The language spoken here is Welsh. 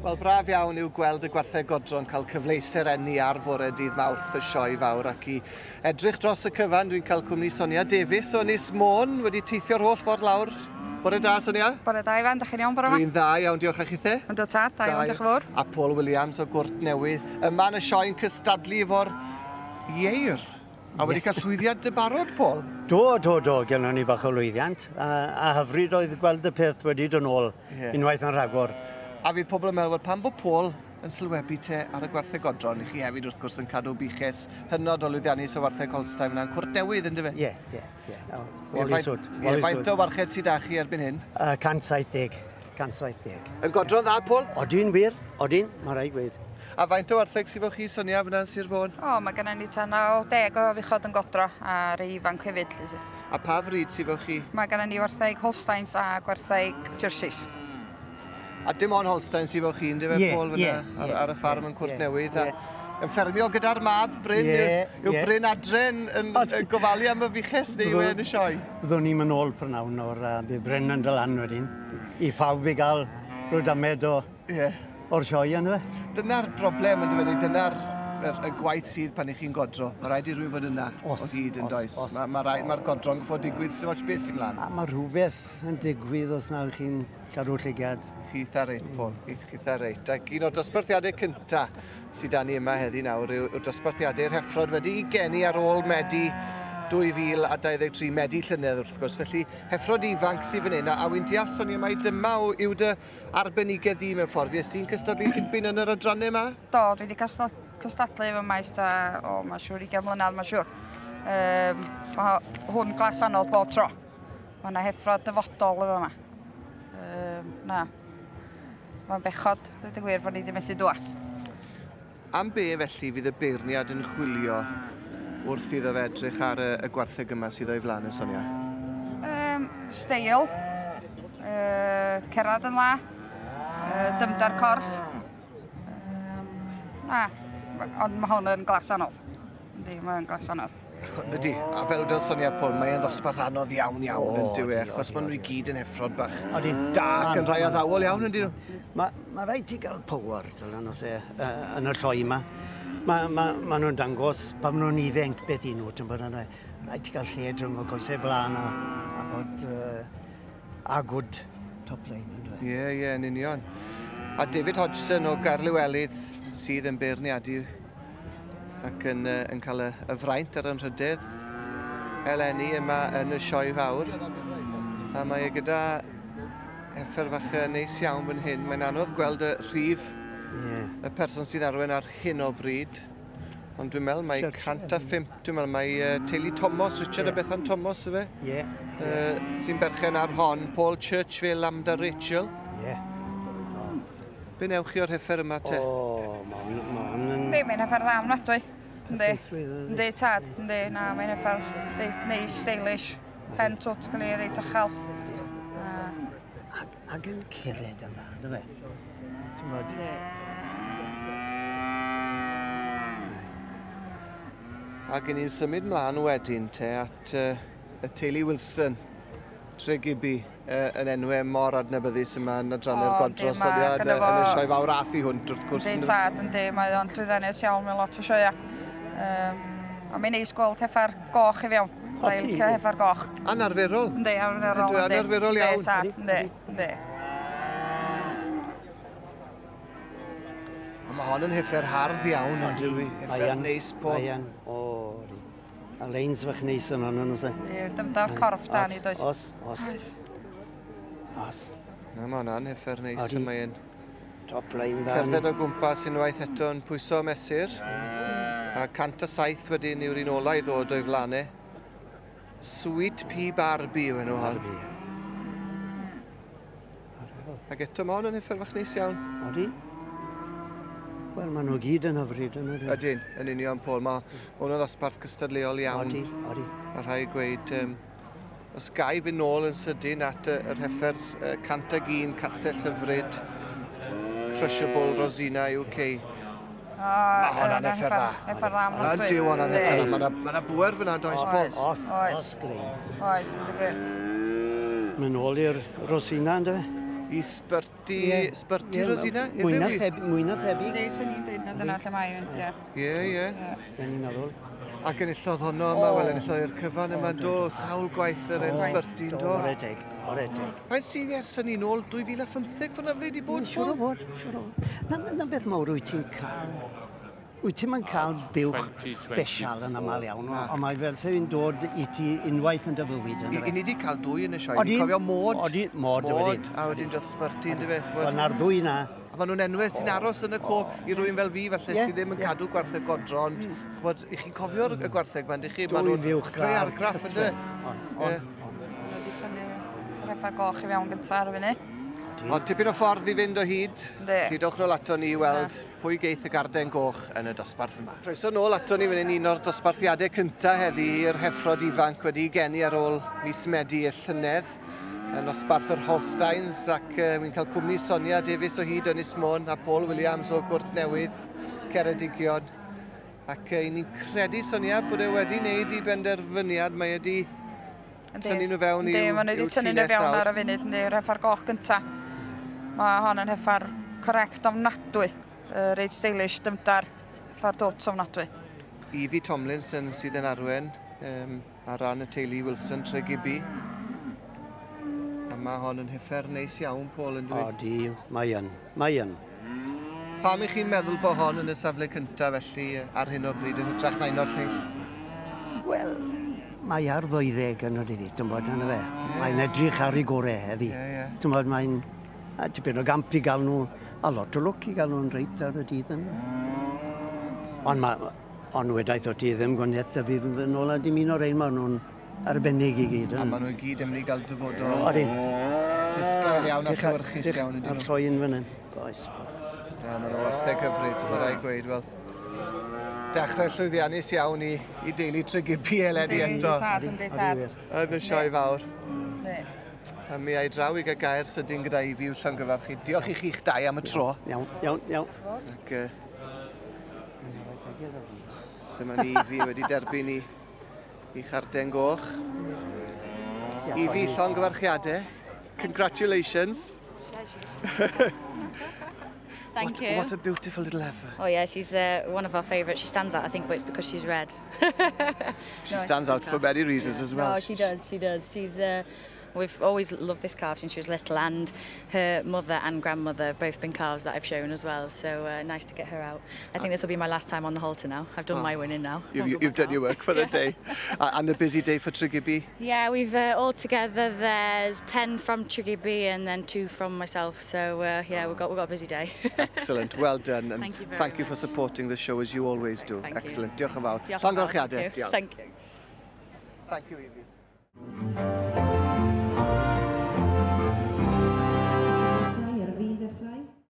Wel, braf iawn yw gweld y gwartheg godro'n cael cyfleuser enni ar fore dydd Mawrth y sioe fawr ac i edrych dros y cyfan dwi'n cael cwmni Sonia Davies o Ynys Môn wedi teithio'r holl ffordd lawr. Bore da, Sonia? Bore da, Ifan, da chi'n iawn bore yma? Dwi'n dda iawn, diolch â chi the. Ynddo tad, da iawn, diolch yn fawr. A Paul Williams o Gwrt Newydd. Yma yn y sioe'n cystadlu efo'r ieir. A wedi cael llwyddiant dy barod, Paul? Do, gennym ni bach o lwyddiant. A hyfryd oedd gweld y peth wedi dod nôl unwaith yn rhagor. A fydd pobl yn meddwl, pan bod Paul yn sylwebu te ar y gwartheg godron, i chi hefyd wrth gwrs yn cadw biches hynod o lwyddiannus o wartheg Holstein yna'n Cwrt Newydd, ynddo fe? Ie. Faint o warched sydd â chi erbyn hyn? 170. Yn godron dda, Paul? Odyn wir, mae rai gweud. A faint o wartheg sydd fo chi, Sonia, fyna'n Sir Fôn? Mae gennym ni tan 90 o fichod yn godro a rei ifanc hefyd. A pa fryd sydd fo chi? Mae gennym ni wartheg Holsteins a gwartheg Jerseys. A dim ond Holstein sydd fo chi, ynddo fe, Paul, ar y ffarm yn Cwrt Newydd. Yn ffermio gyda'r mab, Bryn, yw Bryn adre yn gofalu am y fiches neu yw yn y sioe? Byddwn ni'n mynd ôl prynawn o'r bydd Bryn yn dylan wedyn. I pawb i gael rhyw damed o'r sioe yna fe. Dyna'r broblem, ynddo fe, dyna'r y gwaith sydd pan i chi'n godro. Mae rhaid i rhywun fod yna o hyd yn does. Mae'r godro'n fod digwydd sy'n moch beth sy'n mlaen. Mae rhywbeth yn digwydd os nawr chi'n cadw llygiad. Chitha reit, Paul, chitha reit. Ac un o'r dosbarthiadau cyntaf sydd â ni yma heddi nawr yw'r dosbarthiadau'r Heffrod wedi ei geni ar ôl Medi 2023, Medi llynedd wrth gwrs. Felly, Heffrod ifanc sydd fan hyn, a wy'n deall Sonia mai dyma yw dy arbenigedd di mewn ffordd. Fies ti'n cystadlu tipyn yn yr adrannau yma? Do, dwi wedi cystadlu efo maes da, mae'n siŵr 20 mlynedd, mae'n siŵr. Mae hwn glas anodd bob tro. Mae yna heffrod dyfodol efo yma. Mae'n bechod, dweud y gwir bod ni wedi methu dwa. Am be felly fydd y beirniad yn chwilio wrth iddo fe edrych ar y gwartheg yma sydd o'i flaen y Sonia? Steil, cerdded yn dda, dymdar corff. Ond mae hwn yn glas anodd. Yndi, mae'n glas anodd. Ydy, a fel wedi'n Sonia, Paul, mae'n ddosbarth anodd iawn yn dywe, achos maen nhw i gyd yn heffrod bach dark yn rhai addawol iawn, yndyn nhw? Mae rhaid ti gael power yn y lloi yma. Mae nhw'n dangos pan maen nhw'n ifanc beth i nhw, rhaid ti gael lled rhwng o goesau blaen a bod agwd top lane. Ie, yn union. A David Hodgson o Garlywelydd sydd yn beirniadu ac yn cael y fraint ar ynrhydydd eleni yma yn y sioe fawr. A mae gyda heffer fach neis iawn fan hyn. Mae'n anodd gweld y rhif y person sydd arwen ar hyn o bryd. Ond dwi'n meddwl mae 105, dwi'n meddwl mae teulu Thomas, Richard a Bethan Thomas y fe. Sy'n berchen ar hon, Paul Churchville, Lambda Rachel. Be newch chi o'r heffer yma te? Mae'n heffer dda ofnadwy. Yndi, tad. Mae'n heffer reit neis, stylish. Pen twt, cael ei reit achal. Ac yn cered yn dda, dy fe? Ac yn ni'n symud mlaen wedyn te at y teulu Wilson, Tregibi, yn enwau mor adnabyddus yma yn adrannau'r godro sodiad yn y sioe fawr ath i hwnt wrth gwrs. Yndi tad, yndi, mae o'n llwyddiannus iawn mewn lot o sioia. A mae'n neis gweld heffer goch i fewn. Mae'n licio heffer goch. Anarferol? Yndi, anarferol. Anarferol iawn. Yndi, tad, yndi. Mae hon yn heffer hardd iawn yn dywi. Heffer neis, Paul. A leins fach neis yn hwnnw, nhw se. Dymda'r corff da ni, does? Os. Mae hwnna'n heffer neis yma un. Top line dda. Cerdded o gwmpas unwaith eto yn pwyso mesur. A 107 wedyn yw'r un ola i ddod o'i flanau. Sweet Pea Barbie yw enw hon. Ac eto mae hwn yn heffer fach neis iawn. Odi? Wel, maen nhw gyd yn hyfryd yn ydyn. Ydyn, yn union, Paul. Mae hwn o ddosbarth cystadleol iawn. Odi. Mae rhai gweud, os gai fynd nôl yn sydyn at yr heffer 101 Castell Hyfryd, Crushable Rosina UK. Mae hwnna'n heffer dda. Heffer dda, mae'n diw hwnna'n heffer dda. Mae yna bwer fyna, does, Paul? Os, greu. Oes, ynddo gwir. Mae'n ôl i'r Rosina, ynddo fe? I sbyrti Rosina? Mwy na thebyg. Dwi sy'n ni'n dweud na dyna lle mae fynd, ie. Ie. Yn ni'n meddwl. Ac enillodd honno yma, wel enillodd i'r cyfan yma do, sawl gwaith yr un sbyrti'n do. Ore teg. Pa'n sydd ers hynny nôl 2015 fyna fydde wedi bod? Siwr o fod. Na beth mawr wyt ti'n cael. Wyt ti'n ma'n cael buwch special yn aml iawn, ond mae fel se fi'n dod i ti unwaith yn dy fywyd. I ni wedi cael dwy yn y sioe. Ni'n cofio mod. Mod wedyn. A wedyn dod sbyrti yn dy fe. Wel, na'r ddwy na. A maen nhw'n enwau sy'n aros yn y co i rywun fel fi, falle sydd ddim yn cadw gwartheg godro, ond i chi'n cofio'r gwartheg ma'n chi, maen nhw'n creu argraff yn dy. Mae wedi tynnu yr effa'r goch i fewn gyntaf ar y funud. Ond tipyn o ffordd i fynd o hyd. Tidwch nôl ato ni i weld pwy geith y garden goch yn y dosbarth yma. Croeso nôl ato ni fan un o'r dosbarthiadau cyntaf heddi i'r heffrod ifanc wedi geni ar ôl mis Medi y llynedd yn osbarth yr Holsteins ac wy'n cael cwmni Sonia Davies o hyd Ynys Môn a Paul Williams o Gwrt Newydd, Ceredigion. Ac ni'n credu Sonia bod e wedi wneud i benderfyniad, mae wedi tynnu nhw fewn i'w llinell nawr. Mae wedi tynnu nhw fewn ar y funud, yr heffar goch gyntaf. Mae hon yn heffar correct ofnadwy, reit stylish, dymdar, heffar dwt ofnadwy. Evie Tomlinson sydd yn arwen ar ran y teulu Wilson Tregibi. A mae hon yn heffer neis iawn, Paul, yn dweud. O, di, mae yn. Pam ych chi'n meddwl bod hon yn y safle cyntaf felly ar hyn o bryd yn hytrach na un o'r lleill? Wel, mae ar 20 yn o dydd, ti'n bod yna fe. Mae'n edrych ar ei gorau heddi. Ti'n bod, mae'n tipyn o gamp i gael nhw, a lot o lwc i gael nhw'n reit ar y dydd yn. Ond wedaeth o ti ddim gwaniaeth a fi yn ôl a dim un o'r ein maen nhw'n arbennig i gyd. A maen nhw i gyd yn mynd i gael dyfodol disglair iawn a llywyrchus iawn. A'r rhoi'n fan hyn. Oes. Maen nhw wartheg hyfryd, mae rai gweud, wel. Dechrau llwyddiannus iawn i deulu Tregibi eleni eto. Yn y sioe fawr. A mi ai draw i gael gair sydyn gyda i fi wrth llongyfarchu. Diolch i chi'ch dau am y tro. Iawn. Ac dyma ni i fi wedi derbyn i charden goch. I fi llongyfarchiadau. Congratulations. Thank you. What a beautiful little heifer. Oh yeah, she's one of our favourites. She stands out, I think, but it's because she's red. She stands out for many reasons as well. No, she does. She's we've always loved this calf since she was little, and her mother and grandmother have both been calves that I've shown as well, so nice to get her out. I think this will be my last time on the halter now. I've done my winning now. You've done your work for the day. And a busy day for Tregibi? Yeah, we've all together, there's 10 from Tregibi and then 2 from myself, so yeah, we've got a busy day. Excellent, well done, and thank you, thank you for supporting the show as you always do. Thank Excellent, you. diolch yn fawr. Diolch yn fawr. Llongyfarchiadau. Thank you. Thank you, Evie.